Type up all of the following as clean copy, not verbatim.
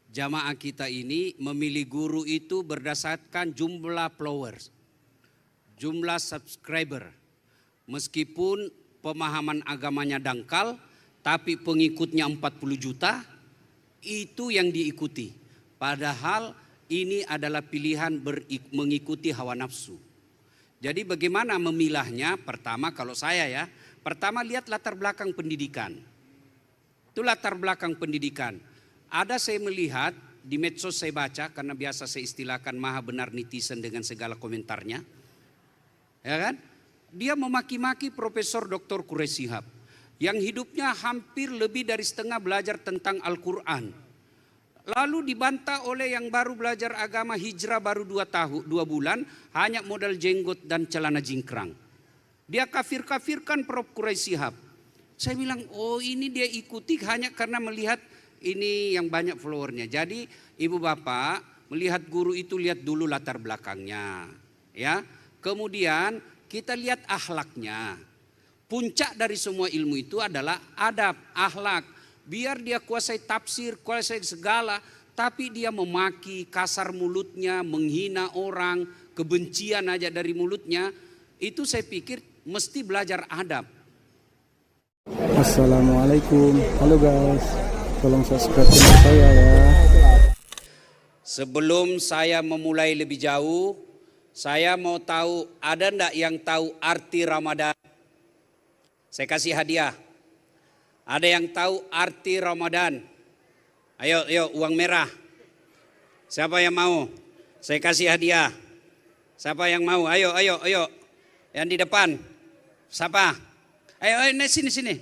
jamaah kita ini memilih guru itu berdasarkan jumlah followers, jumlah subscriber. Meskipun pemahaman agamanya dangkal, tapi pengikutnya 40 juta, itu yang diikuti. Padahal ini adalah pilihan mengikuti hawa nafsu. Jadi bagaimana memilahnya? Pertama kalau saya ya, pertama lihat latar belakang pendidikan. Itu latar belakang pendidikan. Ada saya melihat di medsos saya baca, karena biasa saya istilahkan maha benar netizen dengan segala komentarnya. Ya kan? Dia memaki-maki Profesor Dr. Quraish Shihab yang hidupnya hampir lebih dari setengah belajar tentang Al-Quran. Lalu dibantah oleh yang baru belajar agama hijrah baru 2 bulan, hanya modal jenggot dan celana jingkrang. Dia kafir-kafirkan Prof. Quraish Shihab. Saya bilang, oh ini dia ikuti hanya karena melihat ini yang banyak followernya. Jadi ibu bapak melihat guru itu lihat dulu latar belakangnya. Ya, kemudian kita lihat akhlaknya. Puncak dari semua ilmu itu adalah adab, akhlak. Biar dia kuasai tafsir, kuasai segala, tapi dia memaki, kasar mulutnya, menghina orang, kebencian aja dari mulutnya. Itu saya pikir mesti belajar adab. Assalamualaikum, halo guys, tolong subscribe channel saya ya. Sebelum saya memulai lebih jauh, saya mau tahu ada enggak yang tahu arti Ramadan? Saya kasih hadiah. Ada yang tahu arti Ramadan? Ayo, uang merah. Siapa yang mau? Saya kasih hadiah. Siapa yang mau? Ayo. Yang di depan. Siapa? Ayo, sini.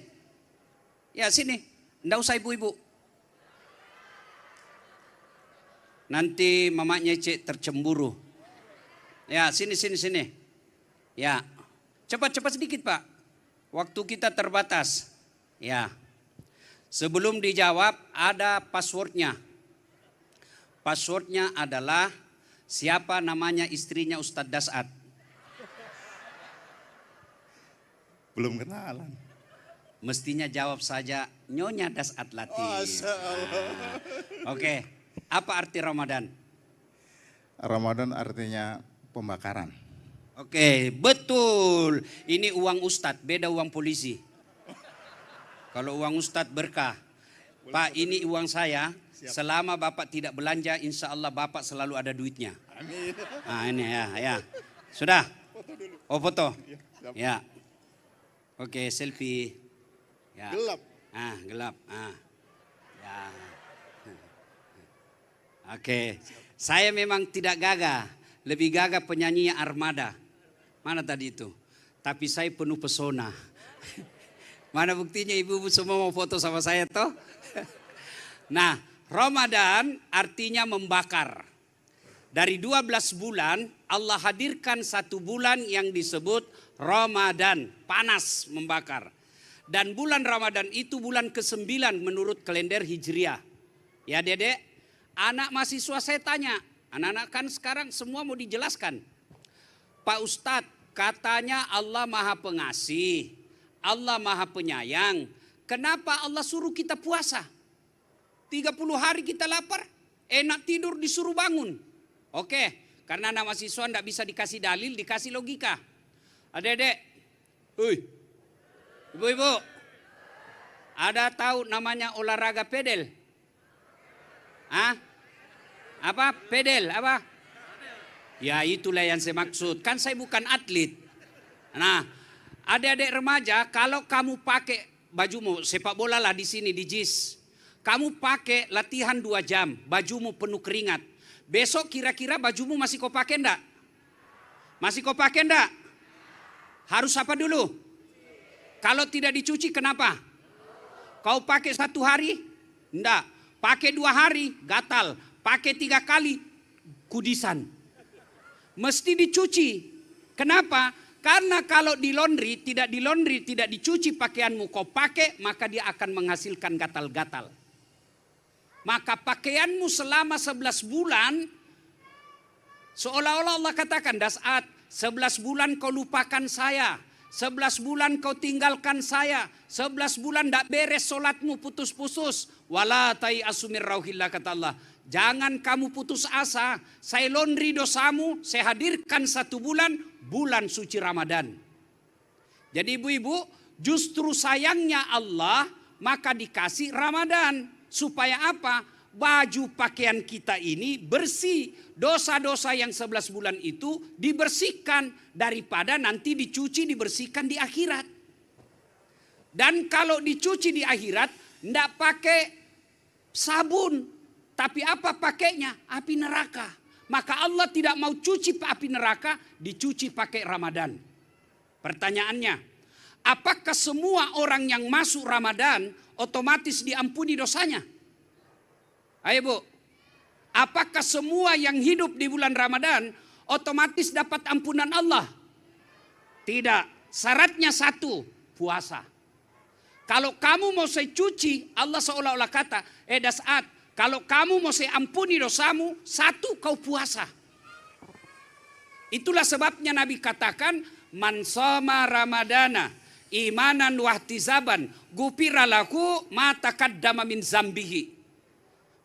Ya, sini. Enggak usah ibu-ibu. Nanti mamanya Cik tercemburu. Ya, sini. Ya. Cepat sedikit, Pak. Waktu kita terbatas. Ya. Sebelum dijawab ada passwordnya. Passwordnya adalah siapa namanya istrinya Ustadz Dasat. Belum kenalan. Mestinya jawab saja Nyonya Dasat Latif. Oke. Apa arti Ramadan? Ramadan artinya pembakaran. Oke, betul. Ini uang Ustadz, beda uang polisi. Kalau uang Ustadz berkah. Pak, ini uang saya. Selama Bapak tidak belanja, insya Allah Bapak selalu ada duitnya. Amin. Nah ini ya. Sudah? Foto dulu. Oh foto? Ya. Ya. Oke, selfie. Ya. Gelap. Gelap. Ya. Oke. Saya memang tidak gagah. Lebih gagah penyanyinya Armada. Mana tadi itu? Tapi saya penuh pesona. Mana buktinya ibu-ibu semua mau foto sama saya toh? Nah, Ramadan artinya membakar. Dari 12 bulan Allah hadirkan 1 bulan yang disebut Ramadan, panas membakar. Dan bulan Ramadan itu bulan ke-9 menurut kalender Hijriah. Ya Dedek, anak mahasiswa saya tanya, anak-anak kan sekarang semua mau dijelaskan. Pak Ustadz, katanya Allah Maha Pengasih, Allah Maha Penyayang. Kenapa Allah suruh kita puasa? 30 hari kita lapar, enak tidur disuruh bangun. Oke, karena anak mahasiswa tidak bisa dikasih dalil, dikasih logika. Adek-adek, ibu-ibu, ada tahu namanya olahraga pedel? Apa? Pedel, apa? Ya itulah yang saya maksud. Kan saya bukan atlet. Nah, adik-adik remaja, kalau kamu pakai bajumu sepak bola lah di sini di JIS, kamu pakai latihan 2 jam, bajumu penuh keringat. Besok kira-kira bajumu masih kau pakai enggak? Masih kau pakai enggak? Harus apa dulu? Kalau tidak dicuci kenapa? Kau pakai 1 hari? Enggak. Pakai 2 hari? Gatal. Pakai 3 kali? Kudisan. Mesti dicuci. Kenapa? Karena kalau di laundry, tidak dicuci pakaianmu, kau pakai, maka dia akan menghasilkan gatal-gatal. Maka pakaianmu selama 11 bulan, seolah-olah Allah katakan, Dasat, 11 bulan kau lupakan saya. 11 bulan kau tinggalkan saya. 11 bulan tidak beres solatmu, putus-putus. Wala tai asumir rauhillah, kata Allah. Jangan kamu putus asa. Saya laundry dosamu, saya hadirkan 1 bulan, bulan suci Ramadan. Jadi ibu-ibu, justru sayangnya Allah maka dikasih Ramadan. Supaya apa? Baju pakaian kita ini bersih. Dosa-dosa yang 11 bulan itu dibersihkan. Daripada nanti dicuci dibersihkan di akhirat. Dan kalau dicuci di akhirat, tidak pakai sabun. Tapi apa pakainya? Api neraka. Maka Allah tidak mau cuci api neraka, dicuci pakai Ramadan. Pertanyaannya, apakah semua orang yang masuk Ramadan otomatis diampuni dosanya? Ayo Bu, apakah semua yang hidup di bulan Ramadan otomatis dapat ampunan Allah? Tidak, syaratnya 1, puasa. Kalau kamu mau saya cuci, Allah seolah-olah kata, Das'ad, kalau kamu mau saya ampuni dosamu, 1 kau puasa. Itulah sebabnya Nabi katakan, man shoma ramadana imanan wahtizaban gufira lahu ma taqaddama min zambihi.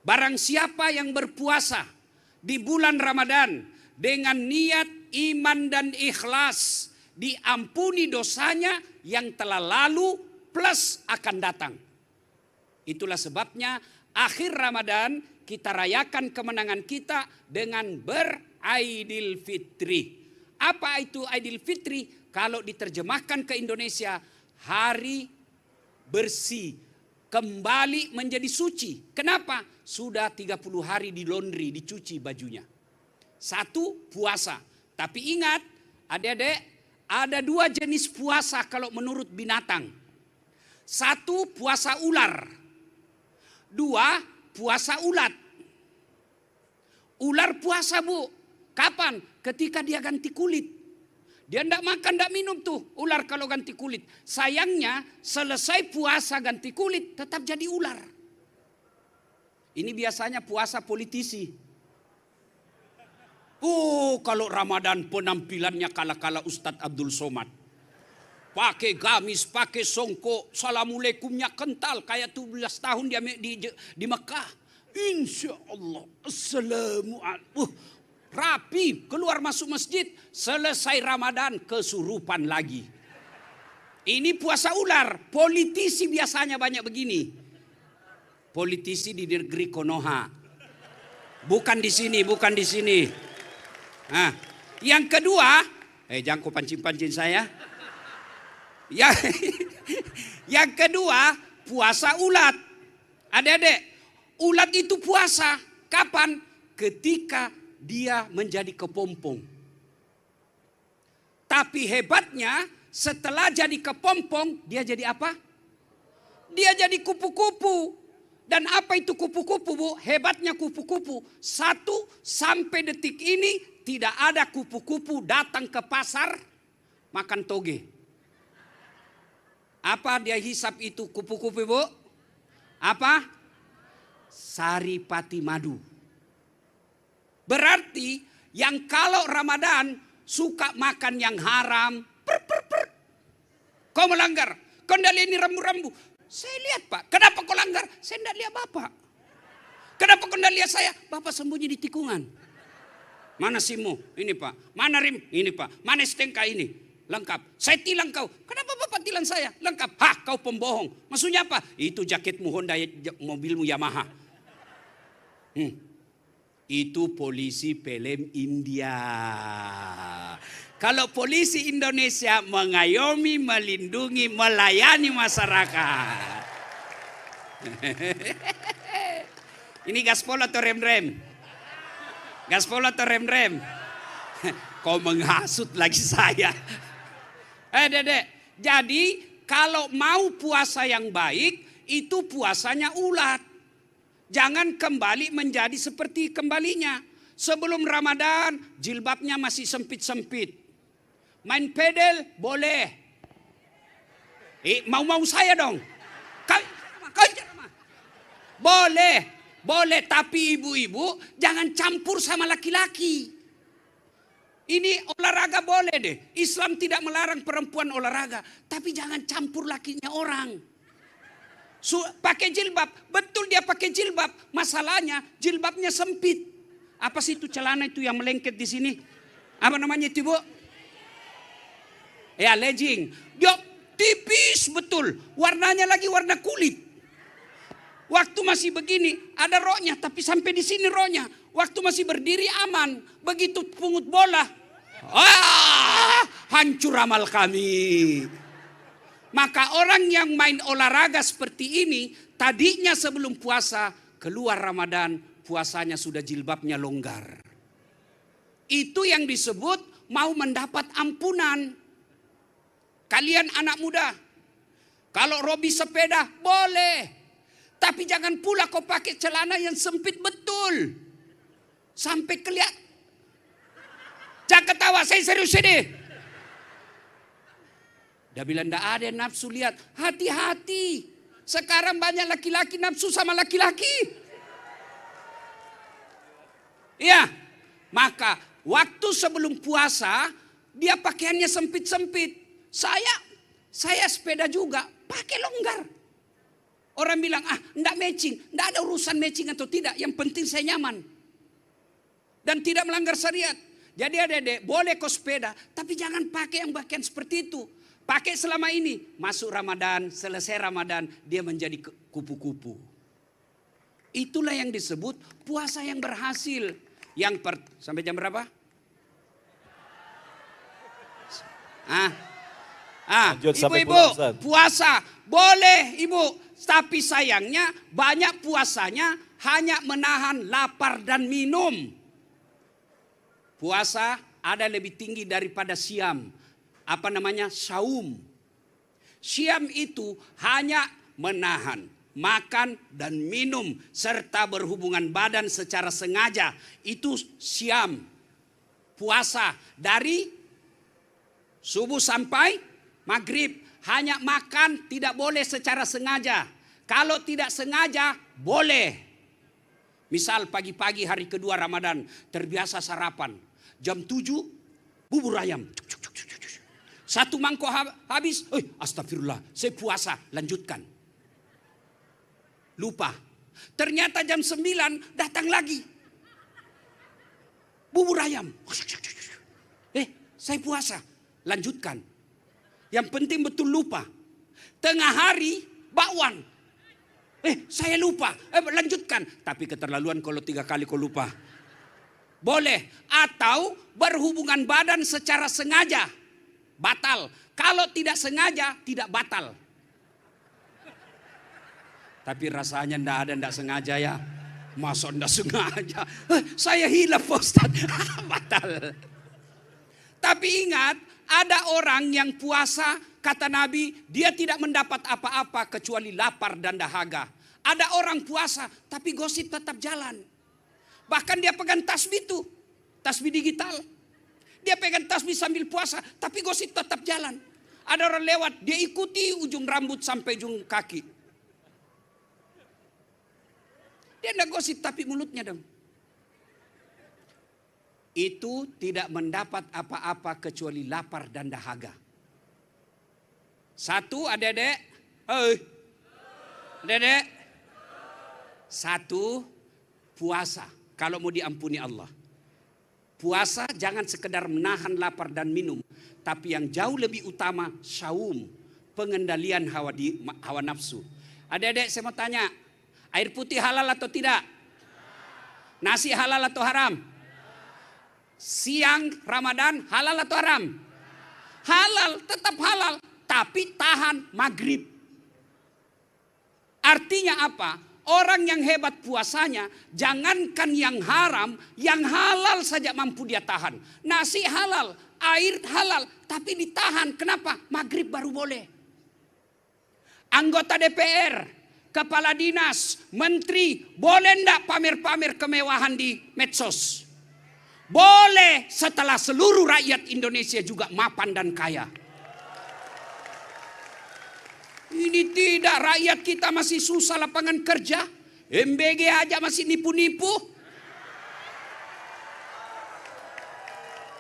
Barang siapa yang berpuasa di bulan Ramadan dengan niat iman dan ikhlas, diampuni dosanya yang telah lalu plus akan datang. Itulah sebabnya akhir Ramadan kita rayakan kemenangan kita dengan beraidil fitri. Apa itu Aidil Fitri? Kalau diterjemahkan ke Indonesia, hari bersih, kembali menjadi suci. Kenapa? Sudah 30 hari di laundry, dicuci bajunya. 1, puasa. Tapi ingat, adik-adik, ada 2 jenis puasa kalau menurut binatang. 1, puasa ular. 2, puasa ulat. Ular puasa Bu. Kapan? Ketika dia ganti kulit. Dia tidak makan, tidak minum tuh ular kalau ganti kulit. Sayangnya selesai puasa ganti kulit tetap jadi ular. Ini biasanya puasa politisi. Kalau Ramadan penampilannya kala-kala Ustadz Abdul Somad. Pakai gamis, pakai songkok, Assalamualaikumnya kental. Kayak 17 tahun dia di Mekah. Insya Allah. Assalamualaikum. Rapi, keluar masuk masjid. Selesai Ramadan, kesurupan lagi. Ini puasa ular. Politisi biasanya banyak begini. Politisi di negeri Konoha. Bukan di sini, bukan di sini. Nah, yang kedua, jangan kau pancing-pancing saya. Yang kedua, puasa ulat. Adik-adik, ulat itu puasa. Kapan? Ketika dia menjadi kepompong. Tapi hebatnya, setelah jadi kepompong, dia jadi apa? Dia jadi kupu-kupu. Dan apa itu kupu-kupu Bu? Hebatnya kupu-kupu. 1 sampai detik ini tidak ada kupu-kupu datang ke pasar makan toge. Apa dia hisap itu kupu-kupu Bu? Apa? Saripati madu. Berarti yang kalau Ramadan suka makan yang haram. Kau melanggar. Kau tidak lihat ini rambu-rambu. Saya lihat Pak. Kenapa kau langgar? Saya tidak lihat Bapak. Kenapa kau tidak lihat saya? Bapak sembunyi di tikungan. Mana SIM-mu? Ini Pak. Mana rim? Ini Pak. Mana STNK ini? Lengkap. Saya tilang kau. Kenapa Bapak tilang saya? Lengkap. Hah, kau pembohong. Maksudnya apa? Itu jaketmu Honda, mobilmu Yamaha. Itu polisi film India. Kalau polisi Indonesia mengayomi, melindungi, melayani masyarakat. Ini gaspol atau rem-rem? Gaspol atau rem-rem? Kau menghasut lagi saya. Dedek, jadi kalau mau puasa yang baik, itu puasanya ulat. Jangan kembali menjadi seperti kembalinya. Sebelum Ramadan, jilbabnya masih sempit-sempit. Main pedal boleh. Mau saya dong. Boleh. Tapi ibu-ibu jangan campur sama laki-laki. Ini Olahraga boleh deh. Islam tidak melarang perempuan olahraga. Tapi jangan campur lakinya orang. Pakai jilbab. Betul dia pakai jilbab. Masalahnya jilbabnya sempit. Apa sih itu celana itu yang melengket di sini? Apa namanya itu, Bu? Ya, legging. Dia tipis betul. Warnanya lagi warna kulit. Waktu masih begini ada roknya. Tapi sampai di sini roknya. Waktu masih berdiri aman. Begitu pungut bola. Hancur amal kami. Maka orang yang main olahraga seperti ini, tadinya sebelum puasa, keluar Ramadan, puasanya sudah jilbabnya longgar. Itu yang disebut mau mendapat ampunan. Kalian anak muda, kalau Robi sepeda boleh. Tapi jangan pula kau pakai celana yang sempit betul. Sampai kelihatan. Jangan ketawa, saya serius ini. Dia bilang tidak ada nafsu, lihat. Hati-hati. Sekarang banyak laki-laki nafsu sama laki-laki. Ya, maka waktu sebelum puasa, dia pakaiannya sempit-sempit. Saya sepeda juga, pakai longgar. Orang bilang, enggak matching. Enggak ada urusan matching atau tidak. Yang penting saya nyaman. Dan tidak melanggar syariat. Jadi adik-adik, boleh kau sepeda, tapi jangan pakai yang pakaian seperti itu. Pakai selama ini, masuk Ramadan, selesai Ramadan, dia menjadi kupu-kupu. Itulah yang disebut puasa yang berhasil. Sampai jam berapa? Ibu-ibu, puasa boleh ibu. Tapi sayangnya banyak puasanya hanya menahan lapar dan minum. Puasa ada lebih tinggi daripada siam. Apa namanya? Saum. Siam itu hanya menahan makan dan minum serta berhubungan badan secara sengaja. Itu siam. Puasa dari subuh sampai maghrib. Hanya makan tidak boleh secara sengaja. Kalau tidak sengaja boleh. Misal pagi-pagi hari kedua Ramadan terbiasa sarapan. Jam 7 bubur ayam. Satu mangkok habis. Astagfirullah, saya puasa, lanjutkan. Lupa. Ternyata jam 9 datang lagi. Bubur ayam. Saya puasa, lanjutkan. Yang penting betul lupa. Tengah hari bakwan. Saya lupa. Lanjutkan. Tapi keterlaluan kalau 3 kali kau lupa. Boleh. Atau berhubungan badan secara sengaja. Batal. Kalau tidak sengaja, tidak batal. Tapi rasanya tidak sengaja ya. Masa tidak sengaja. Saya hilaf Ustaz. Batal. Tapi ingat, ada orang yang puasa, kata Nabi, dia tidak mendapat apa-apa kecuali lapar dan dahaga. Ada orang puasa, tapi gosip tetap jalan. Bahkan dia pegang tasbih itu, tasbih digital. Dia pegang tasbih sambil puasa, tapi gosip tetap jalan. Ada orang lewat, dia ikuti ujung rambut sampai ujung kaki. Dia tidak gosip, tapi mulutnya dong. Itu tidak mendapat apa-apa kecuali lapar dan dahaga. Satu, adik-adik. Adik-adik. Satu, puasa. Kalau mau diampuni Allah. Puasa jangan sekedar menahan lapar dan minum. Tapi yang jauh lebih utama, syaum. Pengendalian hawa nafsu. Adik-adik saya mau tanya. Air putih halal atau tidak? Nasi halal atau haram? Siang Ramadan halal atau haram? Halal, tetap halal. Tapi tahan maghrib. Artinya apa? Orang yang hebat puasanya, jangankan yang haram, yang halal saja mampu dia tahan. Nasi halal, air halal, tapi ditahan. Kenapa? Maghrib baru boleh. Anggota DPR, kepala dinas, menteri, boleh enggak pamer-pamer kemewahan di medsos? Boleh setelah seluruh rakyat Indonesia juga mapan dan kaya. Ini tidak, rakyat kita masih susah lapangan kerja. MBG aja masih nipu-nipu.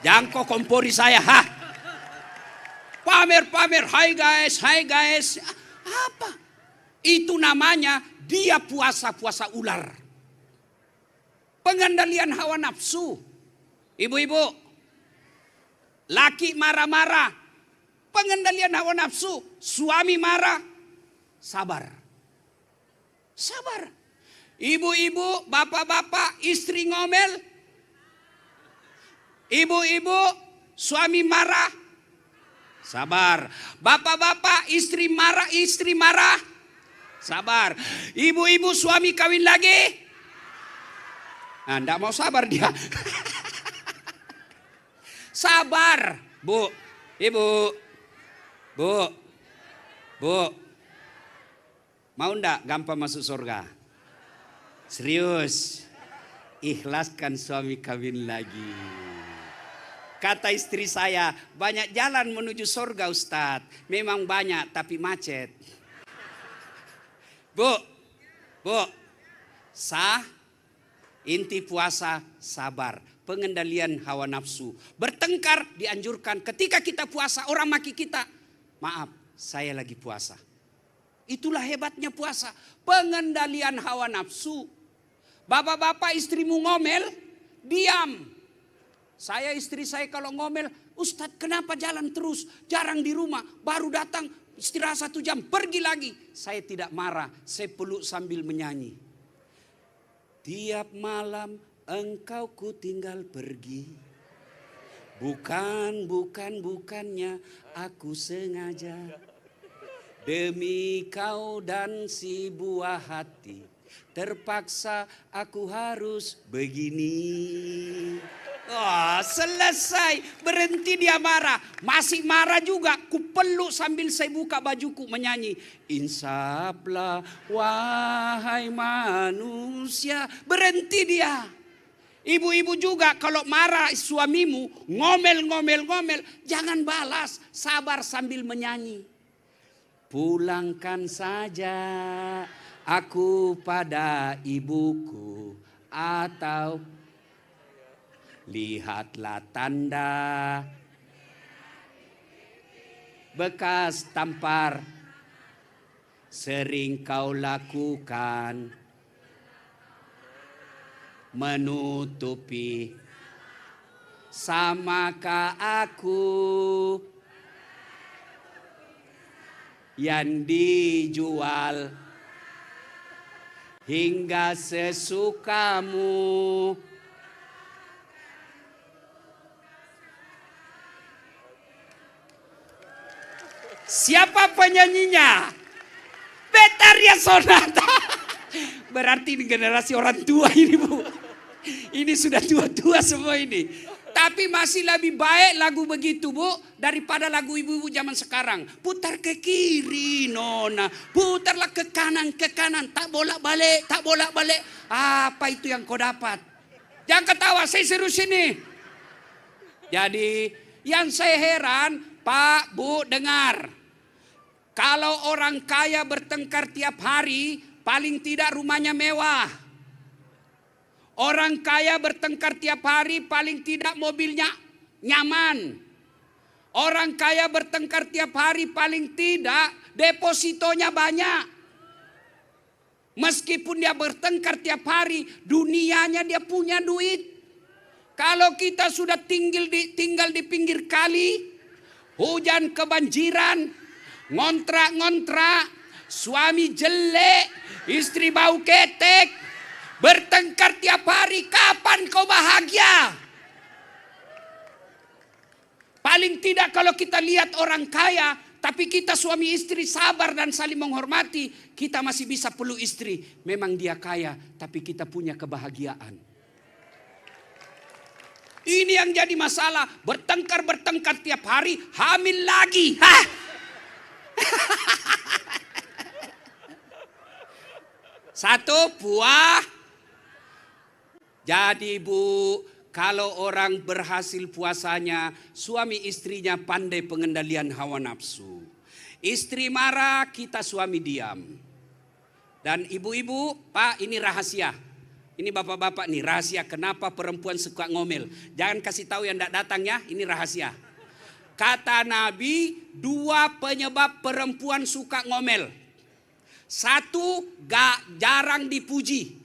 Jangko kompori saya, pamer-pamer, hai guys. Apa? Itu namanya dia puasa ular. Pengendalian hawa nafsu. Ibu-ibu, laki marah-marah, pengendalian hawa nafsu. Suami marah, sabar. Ibu-ibu, bapak-bapak, istri ngomel. Ibu-ibu, suami marah, sabar. Bapak-bapak, istri marah, sabar. Ibu-ibu, suami kawin lagi. Nah, enggak mau sabar dia. Sabar, Bu. Ibu. Bu. Mau enggak gampang masuk surga? Serius. Ikhlaskan suami kawin lagi. Kata istri saya, banyak jalan menuju surga Ustadz. Memang banyak tapi macet. Bu. Inti puasa sabar, pengendalian hawa nafsu. Bertengkar dianjurkan. Ketika kita puasa, orang maki kita, maaf, saya lagi puasa. Itulah hebatnya puasa, pengendalian hawa nafsu. Bapak-bapak, istrimu ngomel, diam. Istri saya kalau ngomel, Ustadz kenapa jalan terus, jarang di rumah, baru datang istirahat 1 jam, pergi lagi. Saya tidak marah, saya peluk sambil menyanyi. Tiap malam engkau ku tinggal pergi. Bukannya aku sengaja. Demi kau dan si buah hati. Terpaksa aku harus begini. Oh, selesai. Berhenti dia marah. Masih marah juga. Ku peluk sambil saya buka bajuku menyanyi. Insaplah wahai manusia. Berhenti dia. Ibu-ibu juga kalau marah suamimu ngomel. Jangan balas. Sabar sambil menyanyi. Pulangkan saja aku pada ibuku. Atau lihatlah tanda bekas tampar sering kau lakukan menutupi. Samakah aku yang dijual hingga sesukamu? Siapa penyanyinya? Betharia Sonata. Berarti ini generasi orang tua ini, Bu. Ini sudah tua-tua semua ini. Tapi masih lebih baik lagu begitu, Bu, daripada lagu ibu-ibu zaman sekarang. Putar ke kiri, Nona. Putarlah ke kanan. Tak bolak-balik. Apa itu yang kau dapat? Jangan ketawa, saya serius ini. Jadi yang saya heran, Pak, Bu, dengar. Kalau orang kaya bertengkar tiap hari, paling tidak rumahnya mewah. Orang kaya bertengkar tiap hari, paling tidak mobilnya nyaman. Orang kaya bertengkar tiap hari, paling tidak depositonya banyak. Meskipun dia bertengkar tiap hari, dunianya dia punya duit. Kalau kita sudah tinggal di pinggir kali, hujan kebanjiran, ngontrak, suami jelek, istri bau ketek, bertengkar tiap hari, kapan kau bahagia? Paling tidak kalau kita lihat orang kaya, tapi kita suami istri sabar dan saling menghormati, kita masih bisa peluk istri. Memang dia kaya, tapi kita punya kebahagiaan. Ini yang jadi masalah, bertengkar tiap hari, hamil lagi. Satu buah. Jadi, Bu, kalau orang berhasil puasanya, suami istrinya pandai pengendalian hawa nafsu. Istri marah, kita suami diam. Dan ibu-ibu, Pak, ini rahasia. Ini bapak-bapak nih rahasia kenapa perempuan suka ngomel. Jangan kasih tahu yang tidak datang ya, ini rahasia. Kata Nabi, 2 penyebab perempuan suka ngomel. 1, jarang dipuji.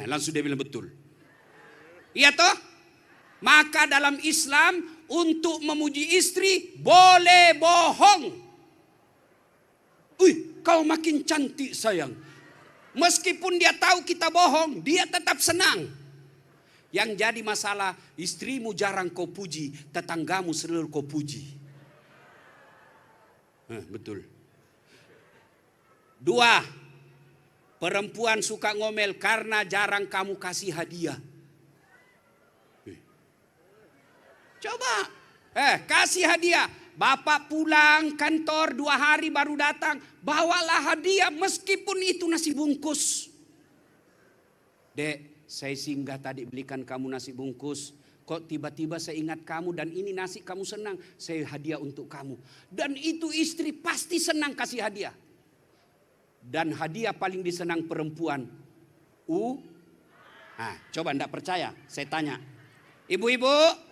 Langsung dia bilang betul. Iya toh? Maka dalam Islam untuk memuji istri boleh bohong. Kau makin cantik sayang. Meskipun dia tahu kita bohong, dia tetap senang. Yang jadi masalah, istrimu jarang kau puji, tetanggamu selalu kau puji. Betul. 2, perempuan suka ngomel karena jarang kamu kasih hadiah. Coba, kasih hadiah. Bapak pulang kantor 2 hari baru datang, bawalah hadiah meskipun itu nasi bungkus. Dek, saya singgah tadi belikan kamu nasi bungkus. Kok tiba-tiba saya ingat kamu dan ini nasi kamu senang, saya hadiah untuk kamu. Dan itu istri pasti senang kasih hadiah. Dan hadiah paling disenang perempuan. Coba enggak percaya, saya tanya. Ibu-ibu,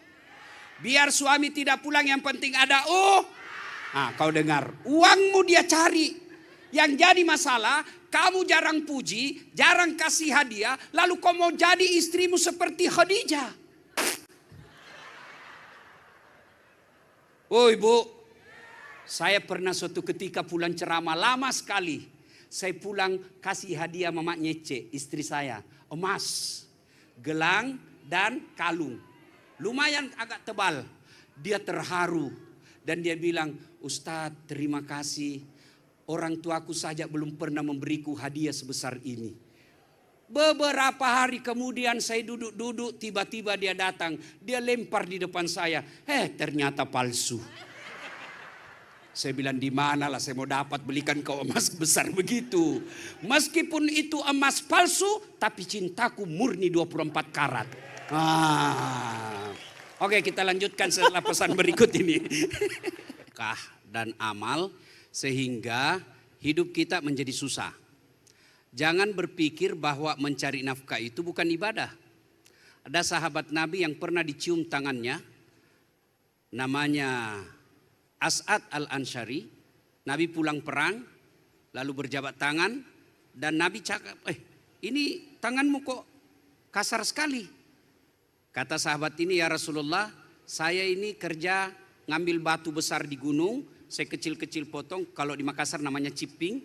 biar suami tidak pulang yang penting ada kau dengar, uangmu dia cari. Yang jadi masalah, kamu jarang puji, jarang kasih hadiah, lalu kau mau jadi istrimu seperti Khadijah. Oh ibu, saya pernah suatu ketika pulang ceramah lama sekali. Saya pulang kasih hadiah Mama Nyece, istri saya, emas, gelang dan kalung. Lumayan agak tebal. Dia terharu dan dia bilang, Ustadz terima kasih. Orang tuaku saja belum pernah memberiku hadiah sebesar ini. Beberapa hari kemudian saya duduk-duduk, tiba-tiba dia datang. Dia lempar di depan saya. Ternyata palsu. Saya bilang, di manalah saya mau dapat belikan kau emas besar begitu. Meskipun itu emas palsu, tapi cintaku murni 24 karat. Oke, kita lanjutkan setelah pesan berikut ini. Kah dan amal sehingga hidup kita menjadi susah. Jangan berpikir bahwa mencari nafkah itu bukan ibadah. Ada sahabat Nabi yang pernah dicium tangannya, namanya As'ad al-Ansyari. Nabi pulang perang, lalu berjabat tangan, dan Nabi cakap, ini tanganmu kok kasar sekali. Kata sahabat ini, ya Rasulullah, saya ini kerja ngambil batu besar di gunung, saya kecil-kecil potong, kalau di Makassar namanya ciping.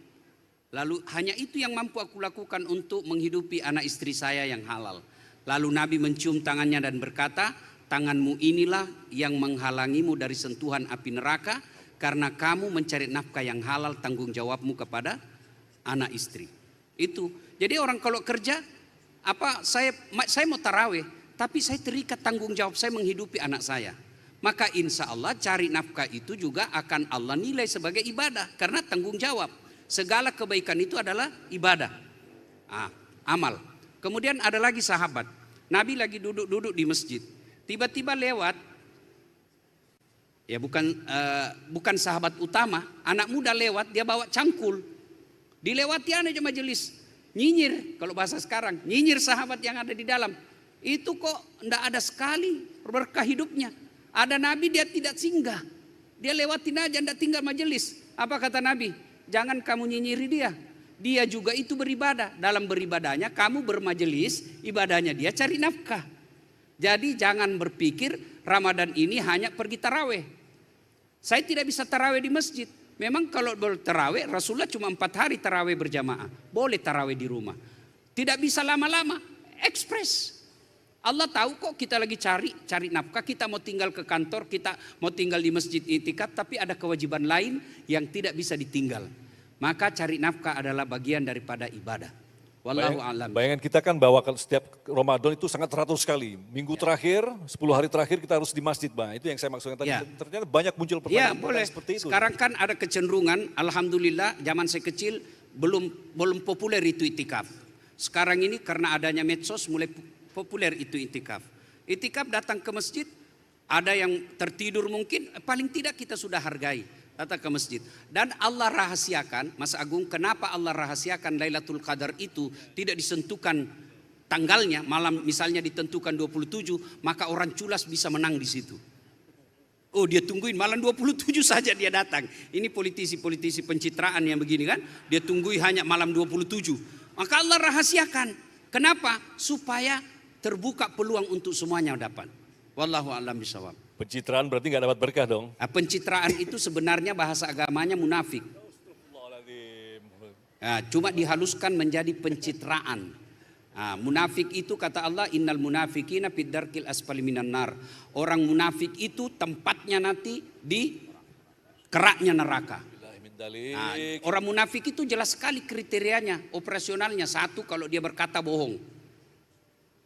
Lalu hanya itu yang mampu aku lakukan untuk menghidupi anak istri saya yang halal. Lalu Nabi mencium tangannya dan berkata, tanganmu inilah yang menghalangimu dari sentuhan api neraka, karena kamu mencari nafkah yang halal, tanggung jawabmu kepada anak istri. Itu. Jadi orang kalau kerja, saya mau taraweh, tapi saya terikat tanggung jawab saya menghidupi anak saya. Maka insya Allah cari nafkah itu juga akan Allah nilai sebagai ibadah. Karena tanggung jawab. Segala kebaikan itu adalah ibadah. Amal. Kemudian ada lagi sahabat. Nabi lagi duduk-duduk di masjid. Tiba-tiba lewat. Ya bukan sahabat utama. Anak muda lewat, dia bawa cangkul. Dilewati aja majelis. Nyinyir, kalau bahasa sekarang. Nyinyir sahabat yang ada di dalam. Itu kok enggak ada sekali berkah hidupnya. Ada Nabi dia tidak singgah. Dia lewatin aja, enggak tinggal majelis. Apa kata Nabi? Jangan kamu nyinyiri dia. Dia juga itu beribadah. Dalam beribadahnya kamu bermajelis, ibadahnya dia cari nafkah. Jadi jangan berpikir Ramadan ini hanya pergi taraweh. Saya tidak bisa taraweh di masjid. Memang kalau taraweh, Rasulullah cuma 4 hari taraweh berjamaah. Boleh taraweh di rumah. Tidak bisa lama-lama, ekspres. Allah tahu kok kita lagi cari nafkah, kita mau tinggal ke kantor, kita mau tinggal di masjid itikaf, tapi ada kewajiban lain yang tidak bisa ditinggal. Maka cari nafkah adalah bagian daripada ibadah. Wallahu a'lam. Bayangan kita kan bahwa setiap Ramadan itu sangat teratur sekali. Minggu terakhir, 10 hari terakhir kita harus di masjid, Bang. Itu yang saya maksudkan tadi. Ya. Ternyata banyak muncul pertanyaan seperti itu. Sekarang kan ada kecenderungan, alhamdulillah zaman saya kecil belum populer itu itikaf. Sekarang ini karena adanya medsos mulai populer itu itikaf. Itikaf datang ke masjid, ada yang tertidur mungkin, paling tidak kita sudah hargai. Datang ke masjid. Dan Allah rahasiakan, Mas Agung, kenapa Allah rahasiakan Lailatul Qadar itu tidak disentuhkan tanggalnya, malam misalnya ditentukan 27, maka orang culas bisa menang di situ. Oh, dia tungguin malam 27 saja dia datang. Ini politisi-politisi pencitraan yang begini kan, dia tunggui hanya malam 27. Maka Allah rahasiakan. Kenapa? Supaya terbuka peluang untuk semuanya dapat. Wallahu a'lam bishawab. Pencitraan berarti nggak dapat berkah dong. Nah, pencitraan itu sebenarnya bahasa agamanya munafik. Nah, cuma dihaluskan menjadi pencitraan. Nah, munafik itu kata Allah, innal munafikina fid darkil asfali minan nar. Orang munafik itu tempatnya nanti di keraknya neraka. Nah, orang munafik itu jelas sekali kriterianya, operasionalnya. Satu, kalau dia berkata bohong.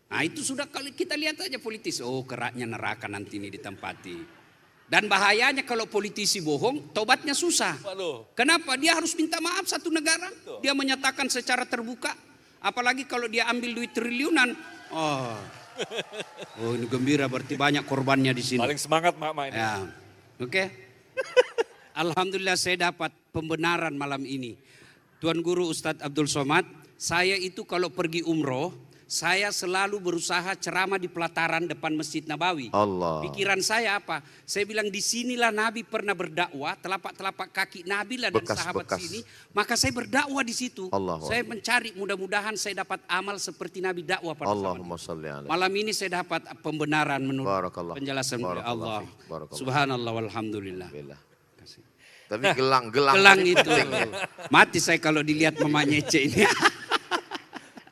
Nah, itu sudah kalau kita lihat aja politis, oh keraknya neraka nanti ini ditempati. Dan bahayanya kalau politisi bohong, tobatnya susah. Kenapa? Dia harus minta maaf satu negara. Dia menyatakan secara terbuka. Apalagi kalau dia ambil duit triliunan. Oh ini gembira, berarti banyak korbannya di sini. Paling semangat mak ini. Ya. Oke. Alhamdulillah saya dapat pembenaran malam ini. Tuan Guru Ustadz Abdul Somad, saya itu kalau pergi umroh, saya selalu berusaha ceramah di pelataran depan Masjid Nabawi. Allah. Pikiran saya apa? Saya bilang di sinilah Nabi pernah berdakwah, telapak-telapak kaki Nabi lah dan sahabat sini. Maka saya berdakwah di situ. Saya mencari, mudah-mudahan saya dapat amal seperti Nabi dakwah pada Allahumma salli alaihi. Malam ini saya dapat pembenaran menurut penjelasan oleh Allah. Subhanallah walhamdulillah. Tapi gelang itu. Mati saya kalau dilihat Mama Nyece ini.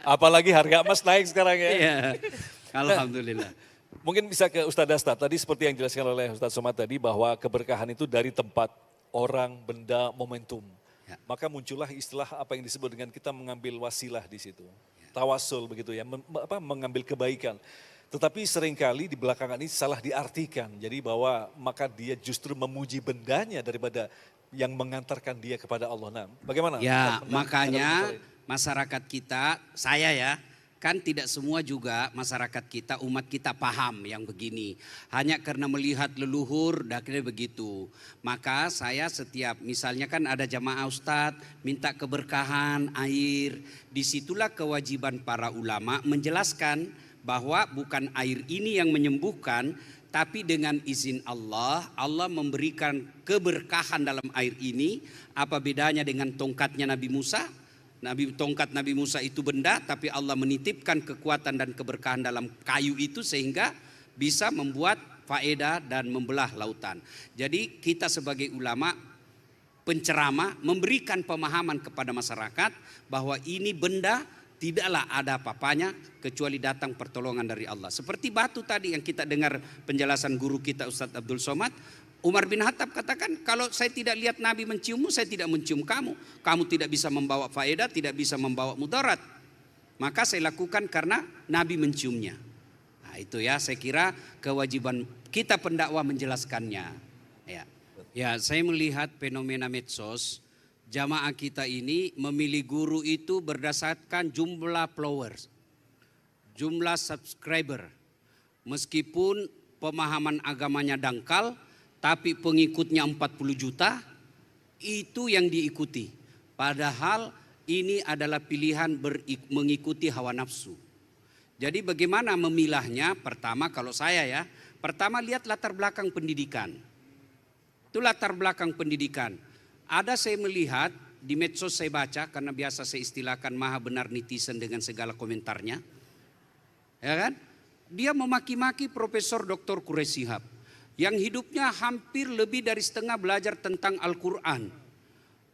Apalagi harga emas naik sekarang ya. Iya. Alhamdulillah. Mungkin bisa ke Ustadz Dasta. Tadi seperti yang dijelaskan oleh Ustadz Somad tadi bahwa keberkahan itu dari tempat, orang, benda, momentum. Ya. Maka muncullah istilah apa yang disebut dengan kita mengambil wasilah di situ. Tawasul begitu ya, mengambil kebaikan. Tetapi seringkali di belakangan ini salah diartikan. Jadi bahwa maka dia justru memuji bendanya daripada yang mengantarkan dia kepada Allah. Nah, bagaimana? Ya, makanya masyarakat kita, saya ya, kan tidak semua juga masyarakat kita, umat kita paham yang begini. Hanya karena melihat leluhur, akhirnya begitu. Maka saya setiap, misalnya kan ada jamaah ustadz, minta keberkahan, air. Disitulah kewajiban para ulama menjelaskan bahwa bukan air ini yang menyembuhkan, tapi dengan izin Allah, Allah memberikan keberkahan dalam air ini. Apa bedanya dengan tongkatnya Nabi Musa? Tongkat Nabi Musa itu benda, tapi Allah menitipkan kekuatan dan keberkahan dalam kayu itu sehingga bisa membuat faedah dan membelah lautan. Jadi kita sebagai ulama, penceramah memberikan pemahaman kepada masyarakat bahwa ini benda tidaklah ada apa-apanya kecuali datang pertolongan dari Allah. Seperti batu tadi yang kita dengar penjelasan guru kita Ustadz Abdul Somad. Umar bin Khattab katakan, kalau saya tidak lihat Nabi menciummu, saya tidak mencium kamu. Kamu tidak bisa membawa faedah, tidak bisa membawa mudarat. Maka saya lakukan karena Nabi menciumnya. Nah itu ya, saya kira kewajiban kita pendakwah menjelaskannya. Ya, saya melihat fenomena medsos, jamaah kita ini memilih guru itu berdasarkan jumlah followers, jumlah subscriber. Meskipun pemahaman agamanya dangkal, tapi pengikutnya 40 juta, itu yang diikuti. Padahal ini adalah pilihan mengikuti hawa nafsu. Jadi bagaimana memilahnya? Pertama kalau saya ya, pertama lihat latar belakang pendidikan. Itu latar belakang pendidikan. Ada saya melihat, di medsos saya baca, karena biasa saya istilahkan maha benar netizen dengan segala komentarnya. Ya kan? Dia memaki-maki Profesor Dr. Quraish Shihab, yang hidupnya hampir lebih dari setengah belajar tentang Al-Quran.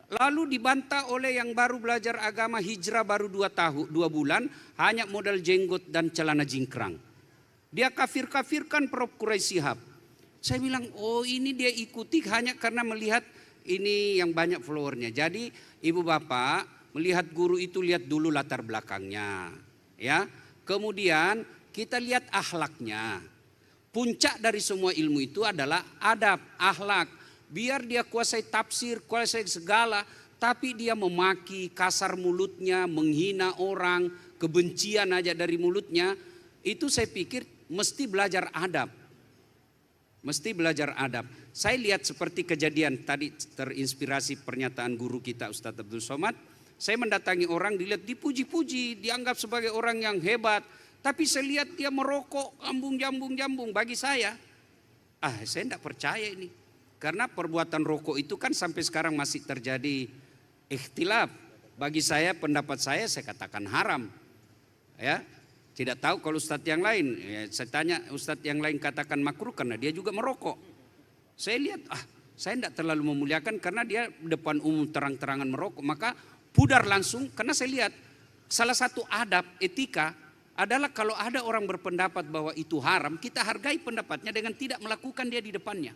Lalu dibantah oleh yang baru belajar agama, hijrah baru 2 bulan, hanya modal jenggot dan celana jingkrang. Dia kafir-kafirkan Prof. Quraish Shihab. Saya bilang, oh ini dia ikuti hanya karena melihat ini yang banyak followernya. Jadi ibu bapak melihat guru itu lihat dulu latar belakangnya. Ya, kemudian kita lihat akhlaknya. Puncak dari semua ilmu itu adalah adab, akhlak. Biar dia kuasai tafsir, kuasai segala, tapi dia memaki, kasar mulutnya, menghina orang, kebencian aja dari mulutnya. Itu saya pikir mesti belajar adab. Mesti belajar adab. Saya lihat seperti kejadian tadi, terinspirasi pernyataan guru kita Ustadz Abdul Somad. Saya mendatangi orang, dilihat dipuji-puji, dianggap sebagai orang yang hebat. Tapi saya lihat dia merokok, jambung. Bagi saya tidak percaya ini. Karena perbuatan rokok itu kan sampai sekarang masih terjadi ikhtilaf. Bagi saya, pendapat saya katakan haram. Ya, tidak tahu kalau ustadz yang lain. Ya, saya tanya ustadz yang lain katakan makruh karena dia juga merokok. Saya lihat, saya tidak terlalu memuliakan karena dia depan umum terang-terangan merokok. Maka pudar langsung karena saya lihat salah satu adab etika adalah kalau ada orang berpendapat bahwa itu haram, kita hargai pendapatnya dengan tidak melakukan dia di depannya.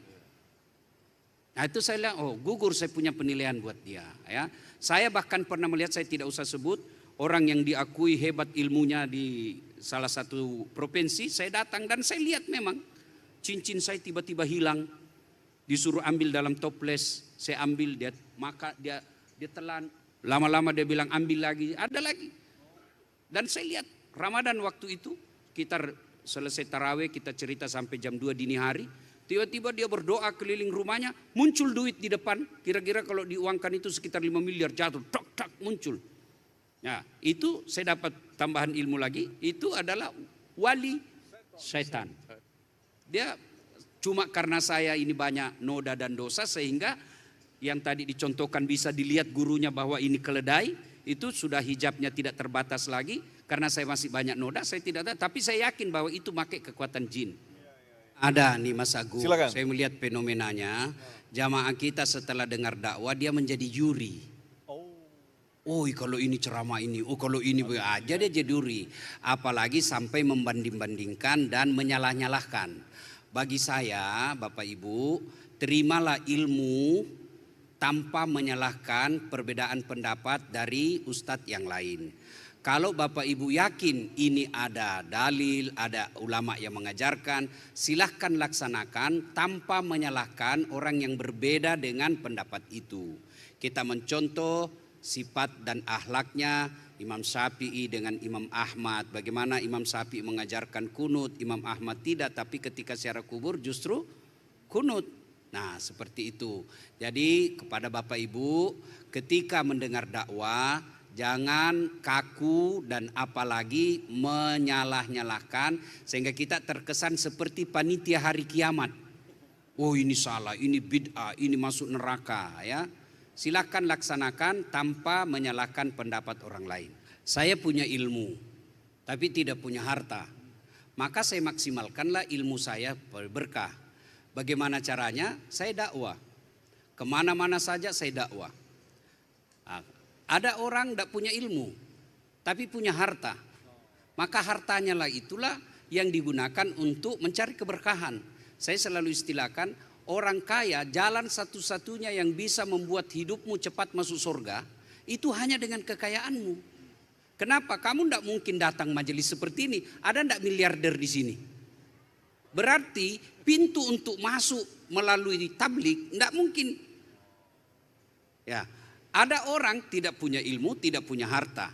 Nah itu saya lihat, gugur saya punya penilaian buat dia. Ya. Saya bahkan pernah melihat, saya tidak usah sebut, orang yang diakui hebat ilmunya di salah satu provinsi, saya datang dan saya lihat memang cincin saya tiba-tiba hilang. Disuruh ambil dalam toples, saya ambil, dia telan. Lama-lama dia bilang ambil lagi, ada lagi. Dan saya lihat Ramadan waktu itu, kita selesai tarawih, kita cerita sampai jam 2 dini hari. Tiba-tiba dia berdoa keliling rumahnya, muncul duit di depan. Kira-kira kalau diuangkan itu sekitar 5 miliar jatuh, tak muncul. Nah itu saya dapat tambahan ilmu lagi, itu adalah wali setan. Dia cuma karena saya ini banyak noda dan dosa sehingga yang tadi dicontohkan bisa dilihat gurunya bahwa ini keledai, itu sudah hijabnya tidak terbatas lagi. Karena saya masih banyak noda, saya tidak tahu. Tapi saya yakin bahwa itu pakai kekuatan jin. Ada nih Mas Agung, Silakan. saya melihat fenomenanya. Jamaah kita setelah dengar dakwah, dia menjadi juri. Oh kalau ini ceramah ini, kalau ini aja dia jadi juri. Apalagi sampai membanding-bandingkan dan menyalah-nyalahkan. Bagi saya, Bapak Ibu, terimalah ilmu tanpa menyalahkan perbedaan pendapat dari ustadz yang lain. Kalau Bapak Ibu yakin ini ada dalil, ada ulama yang mengajarkan, silahkan laksanakan tanpa menyalahkan orang yang berbeda dengan pendapat itu. Kita mencontoh sifat dan akhlaknya Imam Syafi'i dengan Imam Ahmad. Bagaimana Imam Syafi'i mengajarkan kunut, Imam Ahmad tidak, tapi ketika ziarah kubur justru kunut. Nah seperti itu. Jadi kepada Bapak Ibu, ketika mendengar dakwah, jangan kaku dan apalagi menyalah-nyalahkan sehingga kita terkesan seperti panitia hari kiamat. Oh ini salah, ini bid'ah, ini masuk neraka ya. Silakan laksanakan tanpa menyalahkan pendapat orang lain. Saya punya ilmu tapi tidak punya harta. Maka saya maksimalkanlah ilmu saya berkah. Bagaimana caranya? Saya dakwah. Kemana-mana saja saya dakwah. Ada orang tidak punya ilmu, tapi punya harta. Maka hartanya lah itulah yang digunakan untuk mencari keberkahan. Saya selalu istilahkan, orang kaya jalan satu-satunya yang bisa membuat hidupmu cepat masuk surga, itu hanya dengan kekayaanmu. Kenapa? Kamu tidak mungkin datang majelis seperti ini, ada tidak miliarder di sini? Berarti pintu untuk masuk melalui tablik tidak mungkin. Ya. Ada orang tidak punya ilmu, tidak punya harta.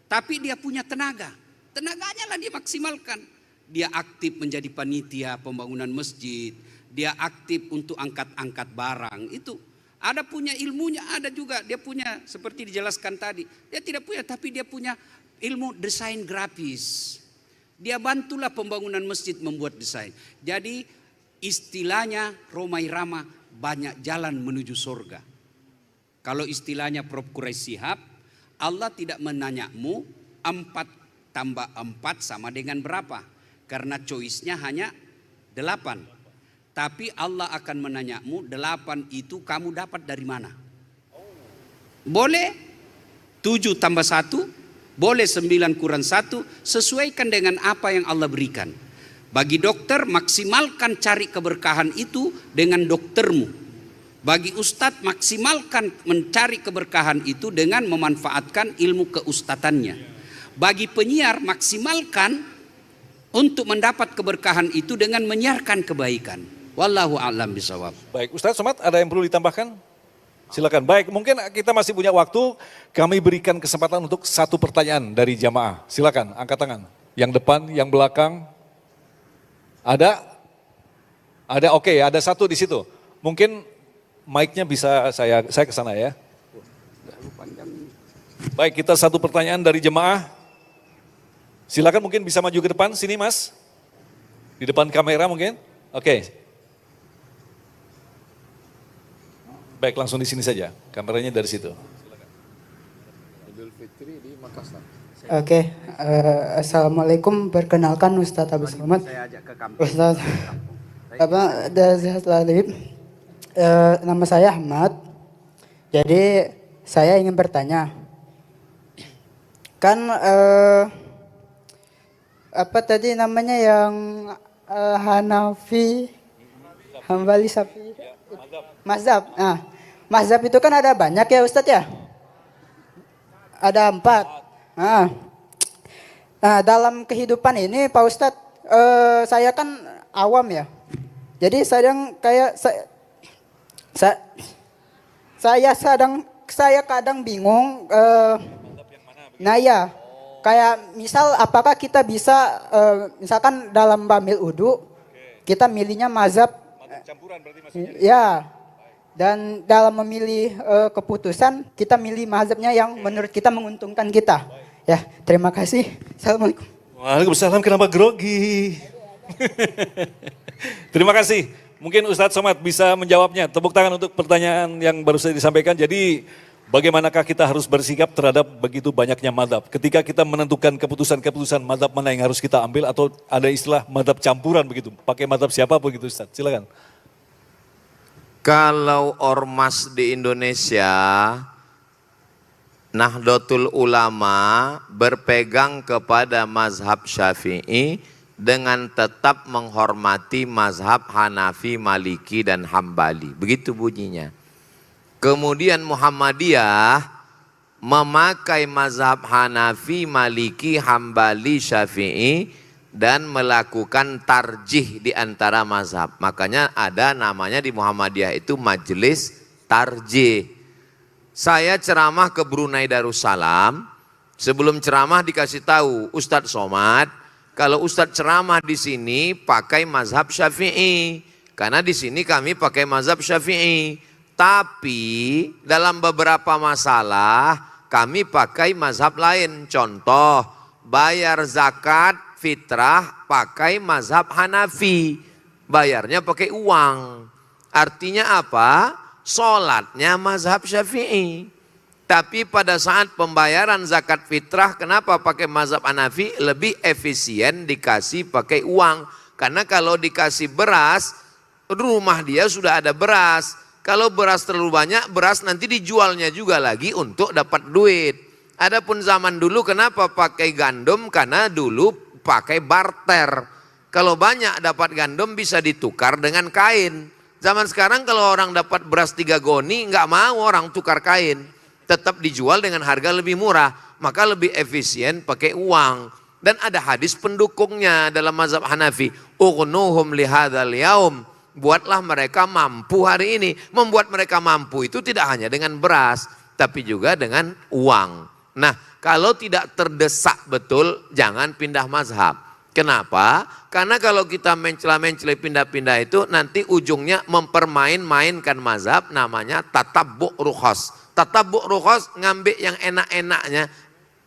Tapi dia punya tenaga. Tenaganya lah dia maksimalkan. Dia aktif menjadi panitia pembangunan masjid. Dia aktif untuk angkat-angkat barang. Itu ada punya ilmunya, ada juga. Dia punya seperti dijelaskan tadi. Dia tidak punya, tapi dia punya ilmu desain grafis. Dia bantulah pembangunan masjid membuat desain. Jadi istilahnya Romai Rama, banyak jalan menuju surga. Kalau istilahnya Prof. Quraisy Shihab, Allah tidak menanyamu 4 tambah 4 sama dengan berapa. Karena choice-nya hanya 8. Tapi Allah akan menanyamu 8 itu kamu dapat dari mana. Boleh 7 tambah 1, boleh 9 kurang 1, sesuaikan dengan apa yang Allah berikan. Bagi dokter, maksimalkan cari keberkahan itu dengan doktermu. Bagi ustadz, maksimalkan mencari keberkahan itu dengan memanfaatkan ilmu keustatannya. Bagi penyiar, maksimalkan untuk mendapat keberkahan itu dengan menyiarkan kebaikan. Wallahu a'lam bishawab. Baik, Ustadz Somad, ada yang perlu ditambahkan? Silakan. Baik, mungkin kita masih punya waktu. Kami berikan kesempatan untuk 1 pertanyaan dari jamaah. Silakan, angkat tangan. Yang depan, yang belakang. Ada? Ada, oke, ada 1 di situ. Mungkin mic-nya bisa saya ke sana ya. Baik, kita satu pertanyaan dari jemaah. Silakan mungkin bisa maju ke depan, sini Mas. Di depan kamera mungkin. Oke. Baik, langsung di sini saja. Kameranya dari situ. Oke, assalamualaikum. Perkenalkan Ustadz Abu Selamat. Ustadz nama saya Ahmad. Jadi saya ingin bertanya, kan apa tadi namanya yang Hanafi, Hambali, Syafi'i, Mazhab. Nah, mazhab itu kan ada banyak ya Ustadz ya? Ada 4. Nah, dalam kehidupan ini Pak Ustadz, saya kan awam ya. Jadi saya kadang bingung. Nah ya, kayak misal apakah kita bisa misalkan dalam bamil udu kita milihnya mazhab campuran berarti maksudnya. Ya. Dan dalam memilih keputusan kita milih mazhabnya yang menurut kita menguntungkan kita. Ya, terima kasih. Assalamualaikum. Waalaikumsalam, kenapa grogi? Terima kasih. Mungkin Ustadz Somad bisa menjawabnya. Tepuk tangan untuk pertanyaan yang baru saja disampaikan. Jadi bagaimanakah kita harus bersikap terhadap begitu banyaknya madhab? Ketika kita menentukan keputusan-keputusan madhab mana yang harus kita ambil atau ada istilah madhab campuran begitu. Pakai madhab siapa begitu Ustadz, silakan. Kalau ormas di Indonesia, Nahdlatul Ulama berpegang kepada mazhab Syafi'i dengan tetap menghormati mazhab Hanafi, Maliki, dan Hambali. Begitu bunyinya. Kemudian Muhammadiyah memakai mazhab Hanafi, Maliki, Hambali, Syafi'i dan melakukan tarjih di antara mazhab. Makanya ada namanya di Muhammadiyah itu majelis tarjih. Saya ceramah ke Brunei Darussalam, sebelum ceramah dikasih tahu Ustadz Somad, kalau Ustadz ceramah di sini pakai mazhab Syafi'i, karena di sini kami pakai mazhab Syafi'i. Tapi dalam beberapa masalah kami pakai mazhab lain. Contoh, bayar zakat fitrah pakai mazhab Hanafi, bayarnya pakai uang. Artinya apa? Sholatnya mazhab Syafi'i. Tapi pada saat pembayaran zakat fitrah, kenapa pakai mazhab Hanafi? Lebih efisien dikasih pakai uang. Karena kalau dikasih beras, rumah dia sudah ada beras. Kalau beras terlalu banyak, beras nanti dijualnya juga lagi untuk dapat duit. Adapun zaman dulu kenapa pakai gandum? Karena dulu pakai barter. Kalau banyak dapat gandum bisa ditukar dengan kain. Zaman sekarang kalau orang dapat beras 3 goni, nggak mau orang tukar kain. Tetap dijual dengan harga lebih murah. Maka lebih efisien pakai uang. Dan ada hadis pendukungnya dalam mazhab Hanafi. Ughnuhum lihadzal yaum. Buatlah mereka mampu hari ini. Membuat mereka mampu itu tidak hanya dengan beras, tapi juga dengan uang. Nah, kalau tidak terdesak betul, jangan pindah mazhab. Kenapa? Karena kalau kita mencela-mencela pindah-pindah itu nanti ujungnya mempermain-mainkan mazhab, namanya tatabbu' rukhas. Tatabbu' rukhas ngambil yang enak-enaknya,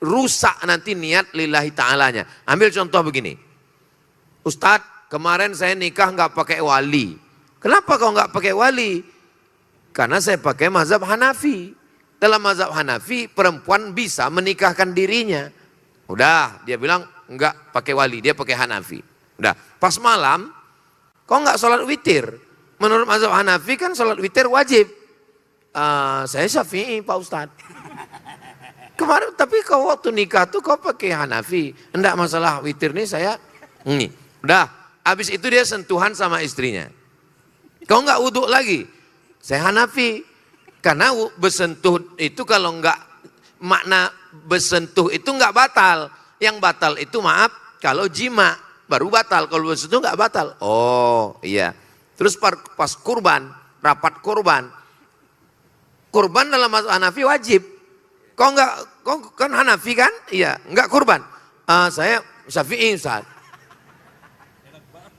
rusak nanti niat lillahi ta'alanya. Ambil contoh begini. Ustadz, kemarin saya nikah nggak pakai wali. Kenapa kau nggak pakai wali? Karena saya pakai mazhab Hanafi. Dalam mazhab Hanafi perempuan bisa menikahkan dirinya. Udah, dia bilang enggak pakai wali, dia pakai Hanafi. Udah, pas malam kok enggak sholat witir? Menurut mazhab Hanafi kan sholat witir wajib. Saya Syafi'i Pak Ustadz. Kemarin tapi kau waktu nikah tuh kau pakai Hanafi. Enggak masalah witir nih saya. Ini. Udah, habis itu dia sentuhan sama istrinya. Kau enggak wudhu lagi. Saya Hanafi. Karena bersentuh itu kalau enggak, makna bersentuh itu enggak batal. Yang batal itu maaf, kalau jima baru batal, kalau bersentuh enggak batal. Oh iya. Terus pas kurban, rapat kurban. Kurban dalam mazhab Hanafi wajib. Kau kan Hanafi kan? Iya, enggak kurban. Saya Syafi'i Ustaz.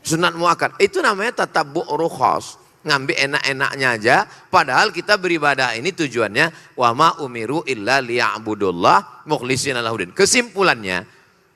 Sunat muakkad. Itu namanya tatabbu' rukhas. ngambil enak-enaknya aja, padahal kita beribadah ini tujuannya wa ma umiru illa liya'budullah mukhlishina lahuddin. Kesimpulannya,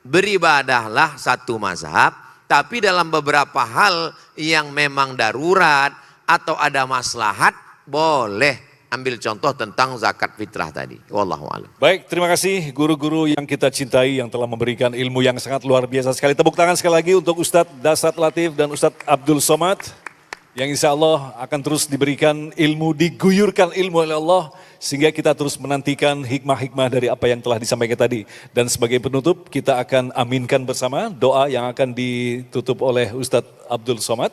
beribadahlah satu mazhab, tapi dalam beberapa hal yang memang darurat atau ada maslahat, boleh ambil contoh tentang zakat fitrah tadi. Wallahu a'lam. Baik, terima kasih guru-guru yang kita cintai yang telah memberikan ilmu yang sangat luar biasa sekali. Tepuk tangan sekali lagi untuk Ustadz Dasat Latif dan Ustadz Abdul Somad yang insya Allah akan terus diberikan ilmu, diguyurkan ilmu oleh Allah sehingga kita terus menantikan hikmah-hikmah dari apa yang telah disampaikan tadi. Dan sebagai penutup kita akan aminkan bersama doa yang akan ditutup oleh Ustadz Abdul Somad.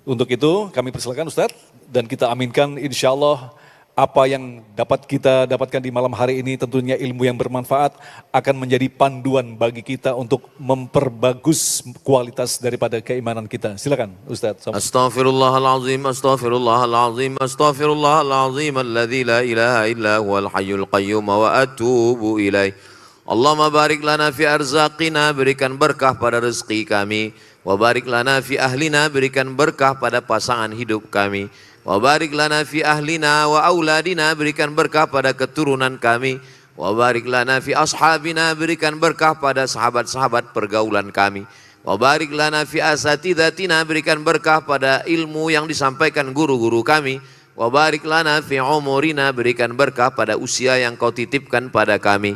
Untuk itu kami persilakan Ustadz dan kita aminkan insya Allah apa yang dapat kita dapatkan di malam hari ini tentunya ilmu yang bermanfaat akan menjadi panduan bagi kita untuk memperbagus kualitas daripada keimanan kita. Silakan Ustadz. Astaghfirullahalazim, astaghfirullahalazim, astaghfirullahalazim alladzi la ilaha illa huwal hayyul qayyum wa atubu ilaih. Allahumma barik lana fi arzaqina, berikan berkah pada rezeki kami. Wa barik lana fi ahlina, berikan berkah pada pasangan hidup kami. Wa barik lana fi ahlina wa auladina, berikan berkah pada keturunan kami. Wa barik lana fi ashabina, berikan berkah pada sahabat-sahabat pergaulan kami. Wa barik lana fi asatidatina, berikan berkah pada ilmu yang disampaikan guru-guru kami. Wa barik lana fi umurina, berikan berkah pada usia yang kau titipkan pada kami.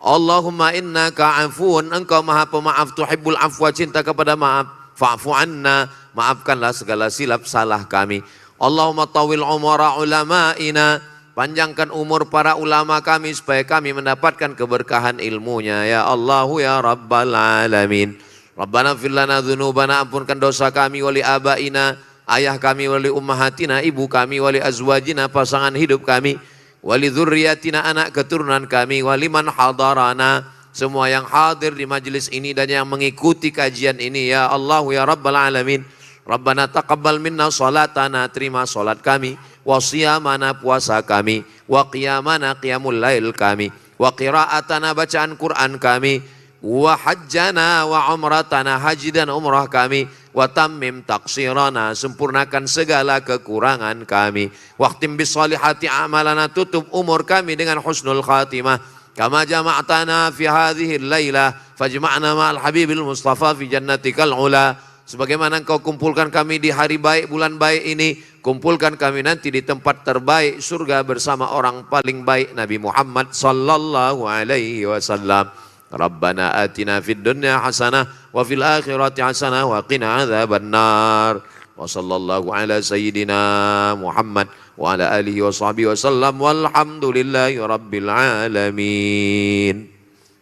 Allahumma innaka afuun, engkau maha pemaaf, tuhibbul afwa, cinta kepada maaf. Fa'fu anna, maafkanlah segala silap salah kami. Allahumma tawil umara ulama'ina, panjangkan umur para ulama kami supaya kami mendapatkan keberkahan ilmunya. Ya Allahu ya Rabbal Alamin. Rabbana fir lana dzunubana, ampunkan dosa kami, wali abaina, ayah kami, wali ummahatina, ibu kami, wali azwajina, pasangan hidup kami, wali dzurriyyatina, anak keturunan kami, waliman hadarana, semua yang hadir di majelis ini dan yang mengikuti kajian ini. Ya Allah ya Rabbal Alamin. Rabbana taqabbal minna salatana, terima salat kami, wa siyamana, puasa kami, wa qiyamana, qiyamul lail kami, wa qira'atana, bacaan Quran kami, wa hajjana wa umratana, haji dan umrah kami, wa tammim taqsirana, sempurnakan segala kekurangan kami, waqtim bis salihati amalana, tutup umur kami dengan husnul khatimah, kama jama'tana fi hadhihi al-lailah fajma'na ma'al habibil mustafa fi jannatikal ula, sebagaimana engkau kumpulkan kami di hari baik, bulan baik ini, kumpulkan kami nanti di tempat terbaik surga bersama orang paling baik Nabi Muhammad sallallahu alaihi wasallam. Rabbana atina fid dunya hasanah wa fil akhirati hasanah wa qina adzabannar. Wa sallallahu ala sayyidina Muhammad wa ala alihi wa sahbihi wasallam walhamdulillahi rabbil alamin.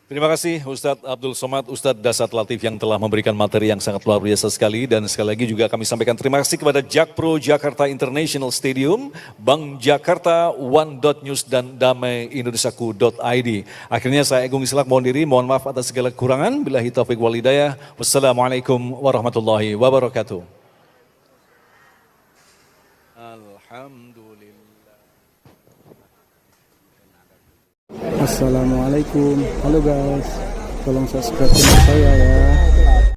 Terima kasih Ustadz Abdul Somad, Ustadz Dasat Latif yang telah memberikan materi yang sangat luar biasa sekali. Dan sekali lagi juga kami sampaikan terima kasih kepada Jakpro Jakarta International Stadium, Bank Jakarta, One.News dan damaiindonesiaku.id. Akhirnya saya Agung Islak mohon diri, mohon maaf atas segala kekurangan. Billahi taufiq wal hidayah. Wassalamualaikum warahmatullahi wabarakatuh. Alhamdulillah. Assalamualaikum. Halo guys, tolong subscribe channel saya ya.